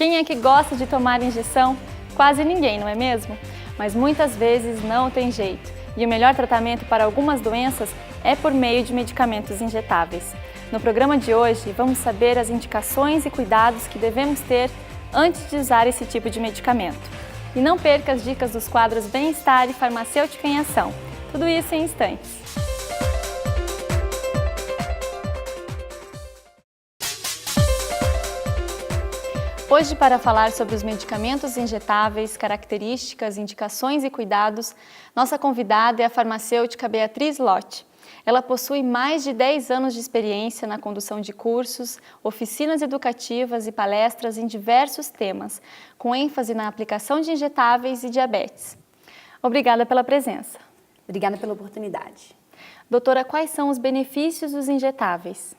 Quem é que gosta de tomar injeção? Quase ninguém, não é mesmo? Mas muitas vezes não tem jeito. E o melhor tratamento para algumas doenças é por meio de medicamentos injetáveis. No programa de hoje, vamos saber as indicações e cuidados que devemos ter antes de usar esse tipo de medicamento. E não perca as dicas dos quadros Bem-Estar e Farmacêutica em Ação. Tudo isso em instantes. Hoje, para falar sobre os medicamentos injetáveis, características, indicações e cuidados, nossa convidada é a farmacêutica Beatriz Lotti. Ela possui mais de 10 anos de experiência na condução de cursos, oficinas educativas e palestras em diversos temas, com ênfase na aplicação de injetáveis e diabetes. Obrigada pela presença. Obrigada pela oportunidade. Doutora, quais são os benefícios dos injetáveis?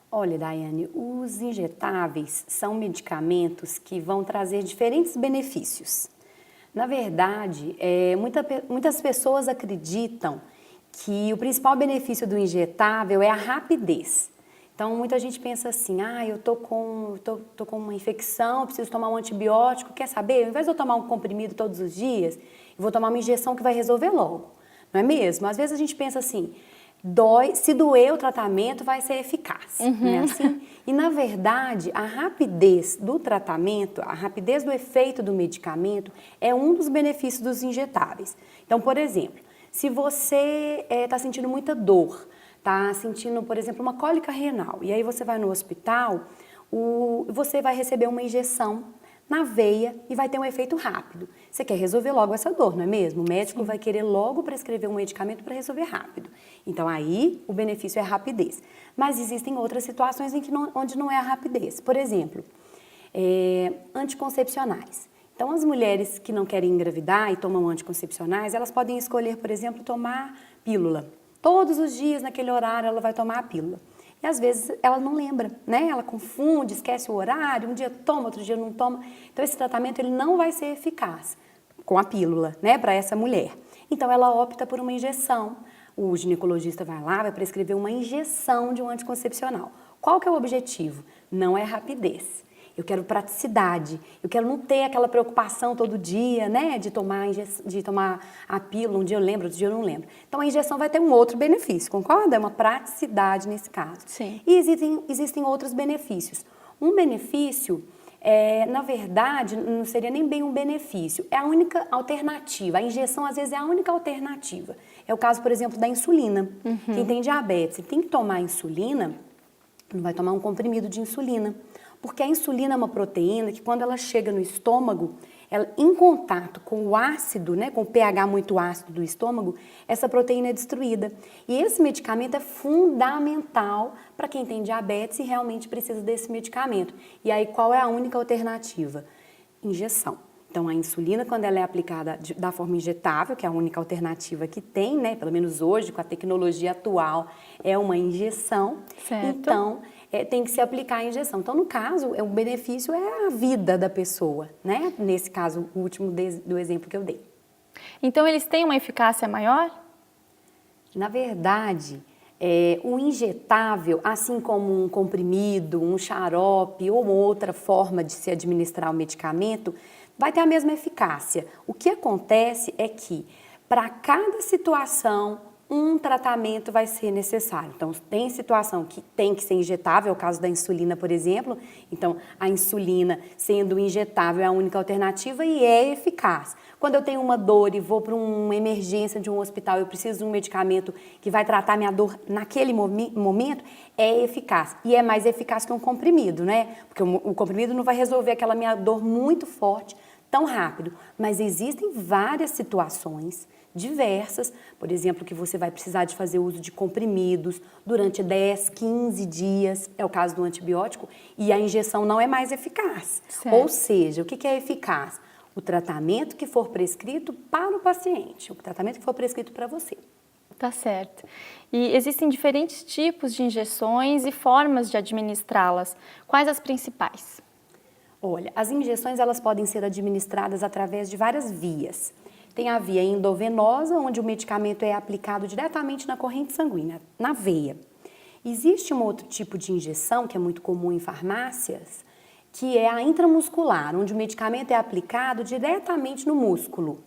Olha, Daiane, os injetáveis são medicamentos que vão trazer diferentes benefícios. Na verdade, muitas pessoas acreditam que o principal benefício do injetável é a rapidez. Então, muita gente pensa assim, eu tô com uma infecção, preciso tomar um antibiótico, quer saber? Ao invés de eu tomar um comprimido todos os dias, eu vou tomar uma injeção que vai resolver logo, não é mesmo? Às vezes a gente pensa assim, se doer o tratamento vai ser eficaz, não é assim? E na verdade, a rapidez do tratamento, a rapidez do efeito do medicamento é um dos benefícios dos injetáveis. Então, por exemplo, se você está sentindo muita dor, está sentindo, por exemplo, uma cólica renal, e aí você vai no hospital, você vai receber uma injeção na veia e vai ter um efeito rápido. Você quer resolver logo essa dor, não é mesmo? O médico vai querer logo prescrever um medicamento para resolver rápido. Então aí o benefício é a rapidez. Mas existem outras situações onde não é a rapidez. Por exemplo, anticoncepcionais. Então as mulheres que não querem engravidar e tomam anticoncepcionais, elas podem escolher, por exemplo, tomar pílula. Todos os dias naquele horário ela vai tomar a pílula. E às vezes ela não lembra, né? Ela confunde, esquece o horário, um dia toma, outro dia não toma. Então esse tratamento ele não vai ser eficaz com a pílula, né, para essa mulher. Então ela opta por uma injeção. O ginecologista vai lá, vai prescrever uma injeção de um anticoncepcional. Qual que é o objetivo? Não é rapidez. Eu quero praticidade, eu quero não ter aquela preocupação todo dia, né, de tomar a pílula, um dia eu lembro, outro dia eu não lembro. Então a injeção vai ter um outro benefício, concorda? É uma praticidade nesse caso. Sim. E existem outros benefícios. Um benefício, na verdade, não seria nem bem um benefício, é a única alternativa. A injeção, às vezes, é a única alternativa. É o caso, por exemplo, da insulina. Quem tem diabetes e tem que tomar insulina, não vai tomar um comprimido de insulina. Porque a insulina é uma proteína que quando ela chega no estômago, ela, em contato com o ácido, né, com o pH muito ácido do estômago, essa proteína é destruída. E esse medicamento é fundamental para quem tem diabetes e realmente precisa desse medicamento. E aí qual é a única alternativa? Injeção. Então a insulina, quando ela é aplicada da forma injetável, que é a única alternativa que tem, né, pelo menos hoje com a tecnologia atual, é uma injeção. Certo. Então tem que se aplicar a injeção. Então, no caso, o benefício é a vida da pessoa, né? Nesse caso, o último do exemplo que eu dei. Então, eles têm uma eficácia maior? Na verdade, o injetável, assim como um comprimido, um xarope ou outra forma de se administrar o medicamento, vai ter a mesma eficácia. O que acontece é que, para cada situação, um tratamento vai ser necessário. Então, tem situação que tem que ser injetável, é o caso da insulina, por exemplo. Então, a insulina, sendo injetável, é a única alternativa e é eficaz. Quando eu tenho uma dor e vou para uma emergência de um hospital, eu preciso de um medicamento que vai tratar minha dor naquele momento, é eficaz. E é mais eficaz que um comprimido, né? Porque o comprimido não vai resolver aquela minha dor muito forte, tão rápido. Mas existem várias situações diversas, por exemplo, que você vai precisar de fazer uso de comprimidos durante 10, 15 dias, é o caso do antibiótico, e a injeção não é mais eficaz. Certo. Ou seja, o que é eficaz? O tratamento que for prescrito para o paciente, o tratamento que for prescrito para você. Tá certo. E existem diferentes tipos de injeções e formas de administrá-las. Quais as principais? Olha, as injeções elas podem ser administradas através de várias vias. Tem a via endovenosa, onde o medicamento é aplicado diretamente na corrente sanguínea, na veia. Existe um outro tipo de injeção, que é muito comum em farmácias, que é a intramuscular, onde o medicamento é aplicado diretamente no músculo.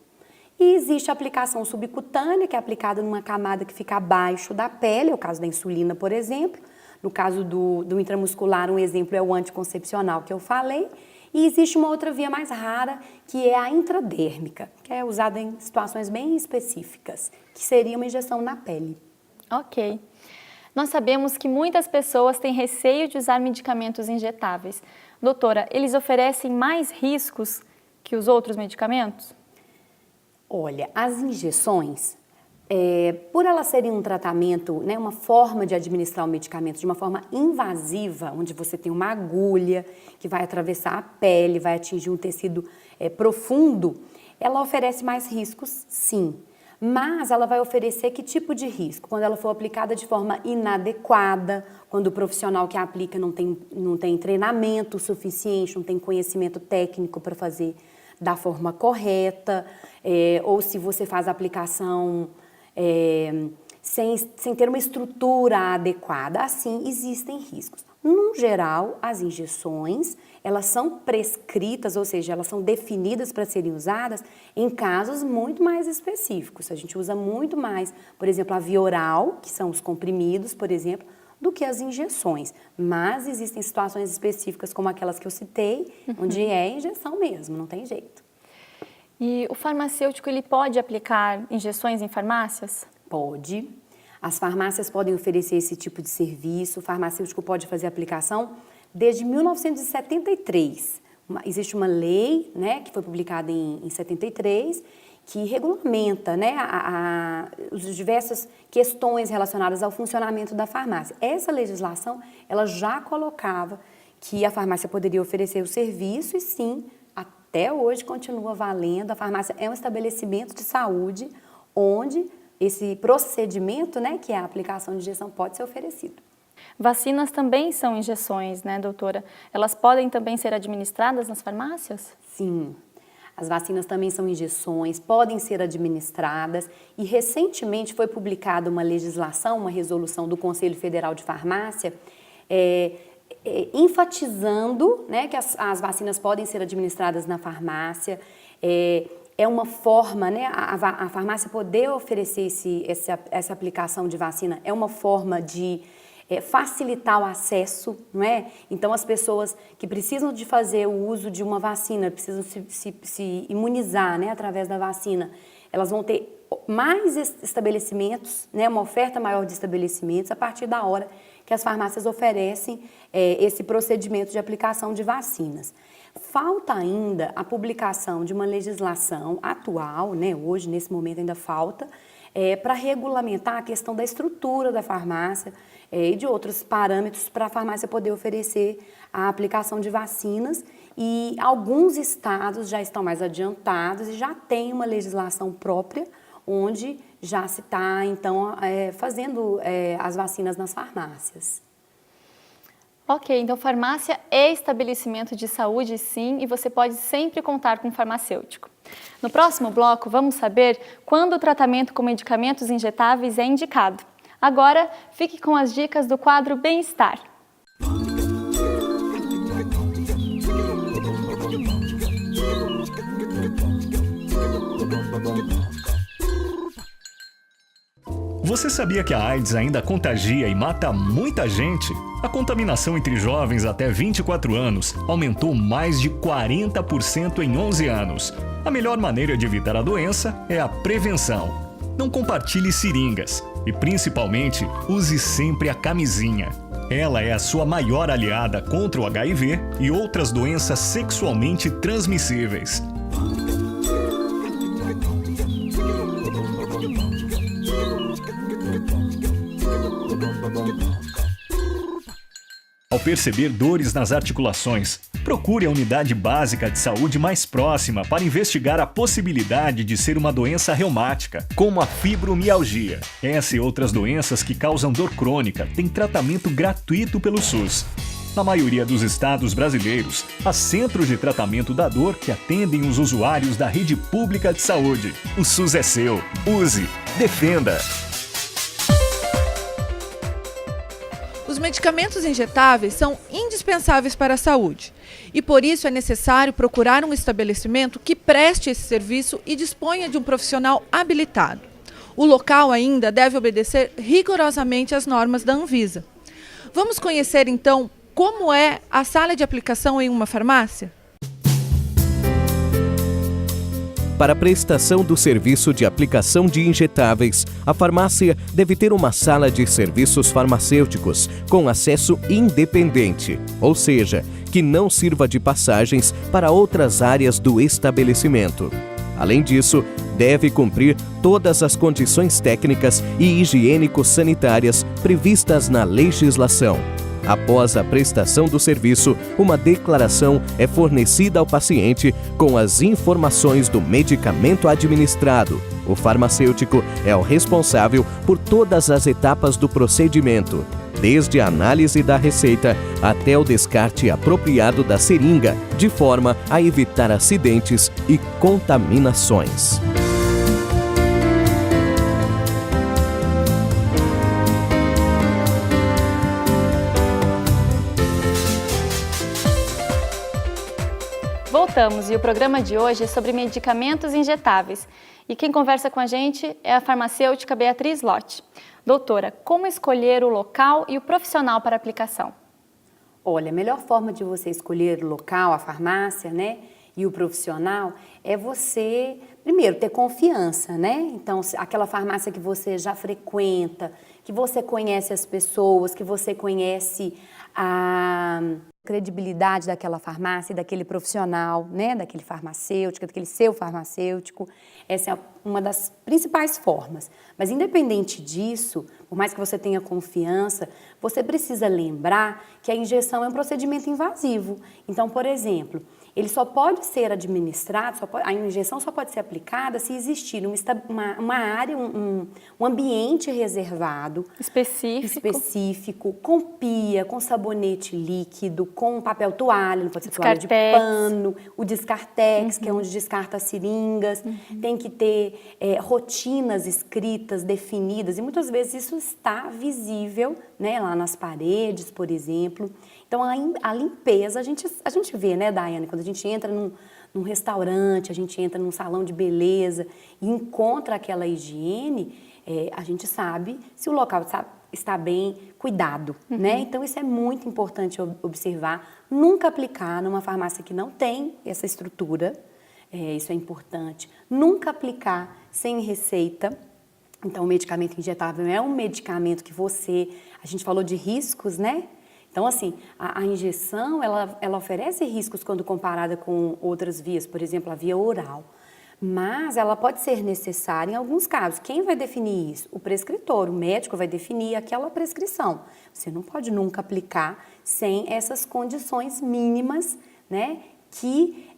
E existe a aplicação subcutânea, que é aplicada numa camada que fica abaixo da pele, é o caso da insulina, por exemplo. No caso do intramuscular, um exemplo é o anticoncepcional que eu falei. E existe uma outra via mais rara, que é a intradérmica, que é usada em situações bem específicas, que seria uma injeção na pele. Ok. Nós sabemos que muitas pessoas têm receio de usar medicamentos injetáveis. Doutora, eles oferecem mais riscos que os outros medicamentos? Olha, as injeções, por elas serem um tratamento, né, uma forma de administrar o medicamento de uma forma invasiva, onde você tem uma agulha que vai atravessar a pele, vai atingir um tecido profundo, ela oferece mais riscos, sim. Mas ela vai oferecer que tipo de risco? Quando ela for aplicada de forma inadequada, quando o profissional que a aplica não tem treinamento suficiente, não tem conhecimento técnico para fazer da forma correta, ou se você faz a aplicação sem ter uma estrutura adequada, assim existem riscos. No geral, as injeções, elas são prescritas, ou seja, elas são definidas para serem usadas em casos muito mais específicos. A gente usa muito mais, por exemplo, a via oral, que são os comprimidos, por exemplo, do que as injeções. Mas existem situações específicas, como aquelas que eu citei, onde é injeção mesmo, não tem jeito. E o farmacêutico, ele pode aplicar injeções em farmácias? Pode. As farmácias podem oferecer esse tipo de serviço, o farmacêutico pode fazer aplicação desde 1973. Existe uma lei, né, que foi publicada em 73, que regulamenta, né, as diversas questões relacionadas ao funcionamento da farmácia. Essa legislação, ela já colocava que a farmácia poderia oferecer o serviço e sim, até hoje continua valendo. A farmácia é um estabelecimento de saúde onde esse procedimento, né, que é a aplicação de injeção, pode ser oferecido. Vacinas também são injeções, né, doutora? Elas podem também ser administradas nas farmácias? Sim. As vacinas também são injeções, podem ser administradas e recentemente foi publicada uma legislação, uma resolução do Conselho Federal de Farmácia, enfatizando, né, que as vacinas podem ser administradas na farmácia. É uma forma, né, a farmácia poder oferecer essa aplicação de vacina é uma forma de facilitar o acesso, não é? Então, as pessoas que precisam de fazer o uso de uma vacina, precisam se imunizar, né, através da vacina, elas vão ter mais estabelecimentos, né, uma oferta maior de estabelecimentos a partir da hora que as farmácias oferecem esse procedimento de aplicação de vacinas. Falta ainda a publicação de uma legislação atual, né, hoje, nesse momento ainda falta, para regulamentar a questão da estrutura da farmácia e de outros parâmetros para a farmácia poder oferecer a aplicação de vacinas. E alguns estados já estão mais adiantados e já tem uma legislação própria onde já se está, então, fazendo as vacinas nas farmácias. Ok, então farmácia é estabelecimento de saúde, sim, e você pode sempre contar com um farmacêutico. No próximo bloco, vamos saber quando o tratamento com medicamentos injetáveis é indicado. Agora, fique com as dicas do quadro Bem-Estar. Você sabia que a AIDS ainda contagia e mata muita gente? A contaminação entre jovens até 24 anos aumentou mais de 40% em 11 anos. A melhor maneira de evitar a doença é a prevenção. Não compartilhe seringas e, principalmente, use sempre a camisinha. Ela é a sua maior aliada contra o HIV e outras doenças sexualmente transmissíveis. Ao perceber dores nas articulações, procure a unidade básica de saúde mais próxima para investigar a possibilidade de ser uma doença reumática, como a fibromialgia. Essa e outras doenças que causam dor crônica têm tratamento gratuito pelo SUS. Na maioria dos estados brasileiros, há centros de tratamento da dor que atendem os usuários da rede pública de saúde. O SUS é seu. Use. Defenda. Os medicamentos injetáveis são indispensáveis para a saúde E por isso é necessário procurar um estabelecimento que preste esse serviço e disponha de um profissional habilitado. O local ainda deve obedecer rigorosamente às normas da Anvisa. Vamos conhecer então como é a sala de aplicação em uma farmácia? Para a prestação do serviço de aplicação de injetáveis, a farmácia deve ter uma sala de serviços farmacêuticos com acesso independente, ou seja, que não sirva de passagens para outras áreas do estabelecimento. Além disso, deve cumprir todas as condições técnicas e higiênico-sanitárias previstas na legislação. Após a prestação do serviço, uma declaração é fornecida ao paciente com as informações do medicamento administrado. O farmacêutico é o responsável por todas as etapas do procedimento, desde a análise da receita até o descarte apropriado da seringa, de forma a evitar acidentes e contaminações. Voltamos e o programa de hoje é sobre medicamentos injetáveis. E quem conversa com a gente é a farmacêutica Beatriz Lotti. Doutora, como escolher o local e o profissional para aplicação? Olha, a melhor forma de você escolher o local, a farmácia, né, e o profissional é você, primeiro, ter confiança, né? Então, aquela farmácia que você já frequenta, que você conhece as pessoas, que você conhece a credibilidade daquela farmácia, daquele profissional, né, daquele farmacêutico, daquele seu farmacêutico. Essa é uma das principais formas. Mas independente disso, por mais que você tenha confiança, você precisa lembrar que a injeção é um procedimento invasivo. Então, por exemplo, ele só pode ser administrado, a injeção só pode ser aplicada se existir uma área, um ambiente reservado, específico, com pia, com sabonete líquido, com papel toalha, não pode ser toalha de pano, o Descartex, que é onde descarta as seringas, tem que ter rotinas escritas, definidas, e muitas vezes isso está visível, né, lá nas paredes, por exemplo. Então, a limpeza, a gente vê, né, Daiane, quando a gente entra num restaurante, a gente entra num salão de beleza e encontra aquela higiene, a gente sabe se o local está bem cuidado, né? Então, isso é muito importante observar. Nunca aplicar numa farmácia que não tem essa estrutura, isso é importante. Nunca aplicar sem receita. Então, o medicamento injetável é um medicamento que a gente falou de riscos, né? Então, assim, a injeção, ela oferece riscos quando comparada com outras vias, por exemplo, a via oral. Mas ela pode ser necessária em alguns casos. Quem vai definir isso? O prescritor, o médico vai definir aquela prescrição. Você não pode nunca aplicar sem essas condições mínimas, né, que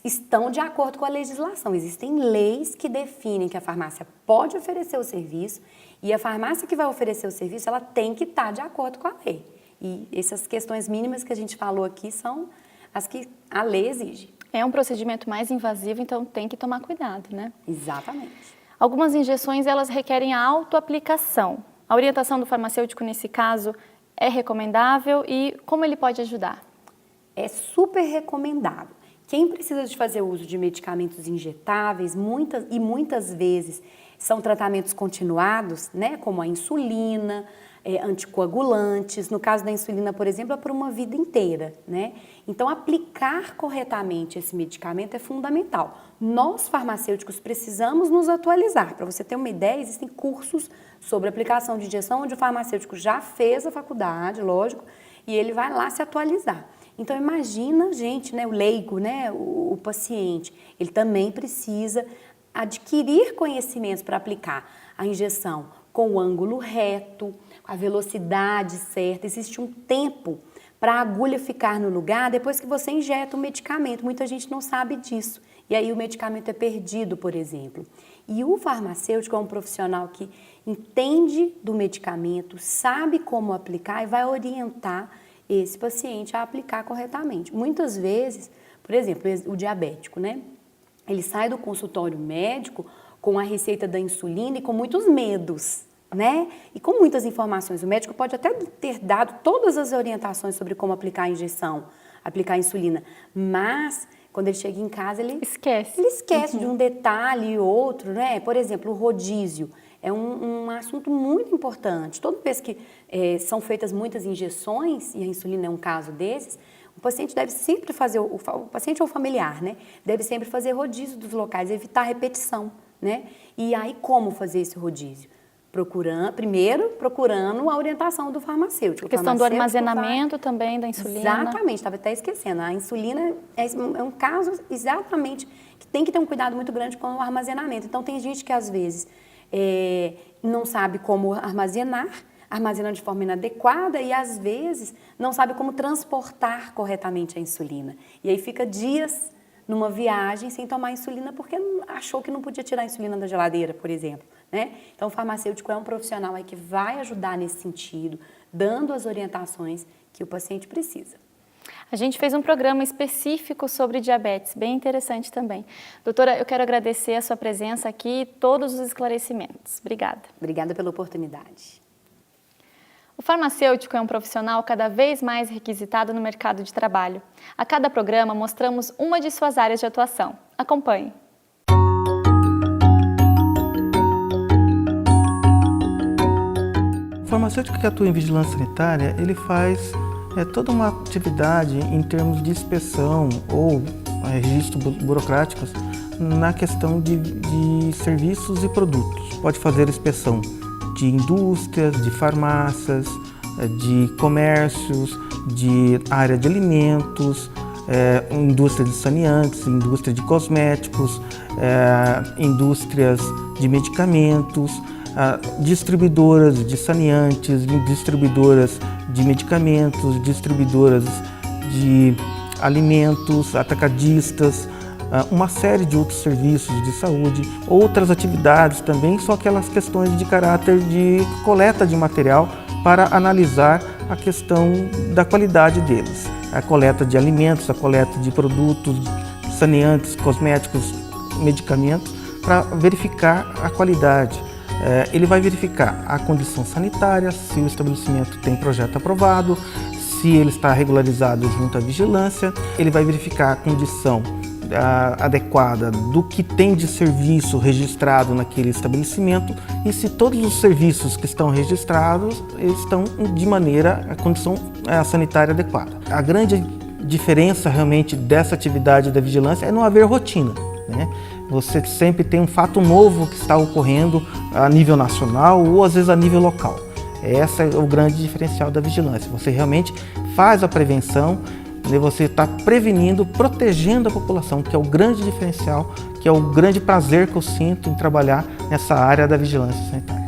estão de acordo com a legislação. Existem leis que definem que a farmácia pode oferecer o serviço e a farmácia que vai oferecer o serviço, ela tem que estar de acordo com a lei. E essas questões mínimas que a gente falou aqui são as que a lei exige. É um procedimento mais invasivo, então tem que tomar cuidado, né? Exatamente. Algumas injeções, elas requerem a autoaplicação. A orientação do farmacêutico, nesse caso, é recomendável e como ele pode ajudar? É super recomendável. Quem precisa de fazer uso de medicamentos injetáveis, muitas vezes são tratamentos continuados, né, como a insulina, anticoagulantes. No caso da insulina, por exemplo, é por uma vida inteira, né? Então, aplicar corretamente esse medicamento é fundamental. Nós, farmacêuticos, precisamos nos atualizar. Para você ter uma ideia, existem cursos sobre aplicação de injeção, onde o farmacêutico já fez a faculdade, lógico, e ele vai lá se atualizar. Então, imagina, gente, né, o leigo, né, o paciente, ele também precisa adquirir conhecimentos para aplicar a injeção com o ângulo reto, a velocidade certa. Existe um tempo para a agulha ficar no lugar depois que você injeta o medicamento. Muita gente não sabe disso. E aí o medicamento é perdido, por exemplo. E o farmacêutico é um profissional que entende do medicamento, sabe como aplicar e vai orientar esse paciente a aplicar corretamente. Muitas vezes, por exemplo, o diabético, né? Ele sai do consultório médico com a receita da insulina e com muitos medos, né? E com muitas informações. O médico pode até ter dado todas as orientações sobre como aplicar a injeção. aplicar a insulina. Mas, quando ele chega em casa, ele esquece de um detalhe e outro, né? Por exemplo, o rodízio é um assunto muito importante. Toda vez que são feitas muitas injeções, e a insulina é um caso desses, o paciente deve sempre fazer, o paciente ou familiar, né? Deve sempre fazer rodízio dos locais, evitar repetição, né? E aí, como fazer esse rodízio? Primeiro procurando a orientação do farmacêutico. A questão do armazenamento também da insulina. Exatamente, estava até esquecendo. A insulina é um caso exatamente que tem que ter um cuidado muito grande com o armazenamento. Então, tem gente que às vezes não sabe como armazena de forma inadequada e às vezes não sabe como transportar corretamente a insulina. E aí fica dias numa viagem sem tomar insulina porque achou que não podia tirar a insulina da geladeira, por exemplo, né? Então o farmacêutico é um profissional aí que vai ajudar nesse sentido, dando as orientações que o paciente precisa. A gente fez um programa específico sobre diabetes, bem interessante também. Doutora, eu quero agradecer a sua presença aqui e todos os esclarecimentos. Obrigada. Obrigada pela oportunidade. O farmacêutico é um profissional cada vez mais requisitado no mercado de trabalho. A cada programa mostramos uma de suas áreas de atuação. Acompanhe. O farmacêutico que atua em vigilância sanitária, ele faz toda uma atividade em termos de inspeção ou registros burocráticos na questão de serviços e produtos. Pode fazer inspeção de indústrias, de farmácias, de comércios, de área de alimentos, indústria de saneantes, indústria de cosméticos, indústrias de medicamentos, distribuidoras de saneantes, distribuidoras de medicamentos, distribuidoras de alimentos, atacadistas, uma série de outros serviços de saúde, outras atividades também, são aquelas questões de caráter de coleta de material para analisar a questão da qualidade deles. A coleta de alimentos, a coleta de produtos, saneantes, cosméticos, medicamentos, para verificar a qualidade. Ele vai verificar a condição sanitária, se o estabelecimento tem projeto aprovado, se ele está regularizado junto à vigilância, ele vai verificar a condição adequada do que tem de serviço registrado naquele estabelecimento e se todos os serviços que estão registrados estão de maneira a condição sanitária adequada. A grande diferença realmente dessa atividade da vigilância é não haver rotina, né? Você sempre tem um fato novo que está ocorrendo a nível nacional ou às vezes a nível local. Esse é o grande diferencial da vigilância. Você realmente faz a prevenção, você está prevenindo, protegendo a população, que é o grande diferencial, que é o grande prazer que eu sinto em trabalhar nessa área da vigilância sanitária.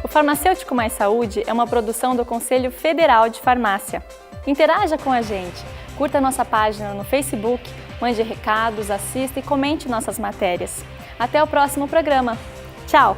O Farmacêutico Mais Saúde é uma produção do Conselho Federal de Farmácia. Interaja com a gente, curta nossa página no Facebook, mande recados, assista e comente nossas matérias. Até o próximo programa. Tchau!